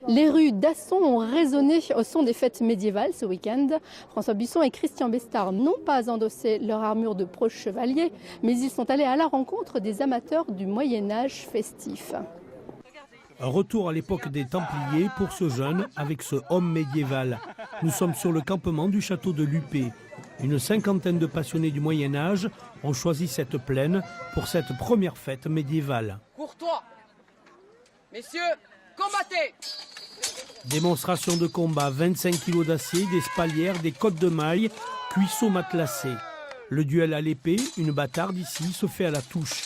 Les rues d'Asson ont résonné au son des fêtes médiévales ce week-end. François Buisson et Christian Bestard n'ont pas endossé leur armure de proches chevaliers, mais ils sont allés à la rencontre des amateurs du Moyen-Âge festif. Un retour à l'époque des Templiers pour ce jeune avec ce homme médiéval. Nous sommes sur le campement du château de Lupé. Une cinquantaine de passionnés du Moyen-Âge ont choisi cette plaine pour cette première fête médiévale. Courtois, messieurs, combattez! Démonstration de combat, 25 kg d'acier, des spalières, des côtes de mailles, cuisseaux matelassés. Le duel à l'épée, une bâtarde ici, se fait à la touche.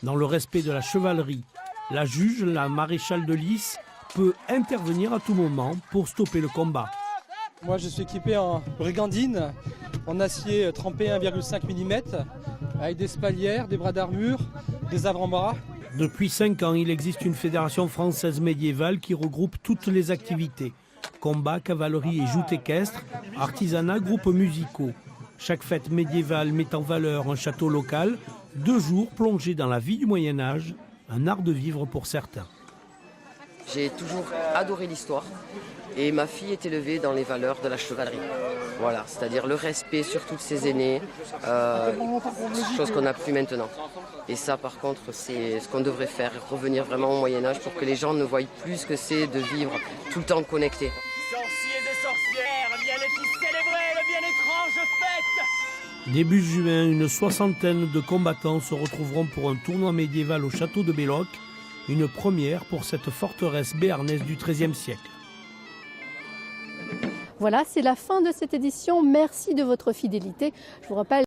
Dans le respect de la chevalerie, la juge, la maréchale de Lys, peut intervenir à tout moment pour stopper le combat. Moi je suis équipé en brigandine, en acier trempé 1,5 mm, avec des spalières, des bras d'armure, des avant-bras. Depuis 5 ans, il existe une fédération française médiévale qui regroupe toutes les activités. Combat, cavalerie et joutes équestres, artisanat, groupes musicaux. Chaque fête médiévale met en valeur un château local, 2 jours plongés dans la vie du Moyen-Âge, un art de vivre pour certains. J'ai toujours adoré l'histoire et ma fille est élevée dans les valeurs de la chevalerie. Voilà, c'est-à-dire le respect sur toutes ses aînés, chose qu'on n'a plus maintenant. Et ça par contre c'est ce qu'on devrait faire, revenir vraiment au Moyen-Âge pour que les gens ne voient plus ce que c'est de vivre tout le temps connecté. Sorciers et sorcières, viennent ici célébrer le bien étrange fête! Début juin, une soixantaine de combattants se retrouveront pour un tournoi médiéval au château de Belloc, une première pour cette forteresse béarnaise du XIIIe siècle. Voilà, c'est la fin de cette édition. Merci de votre fidélité. Je vous rappelle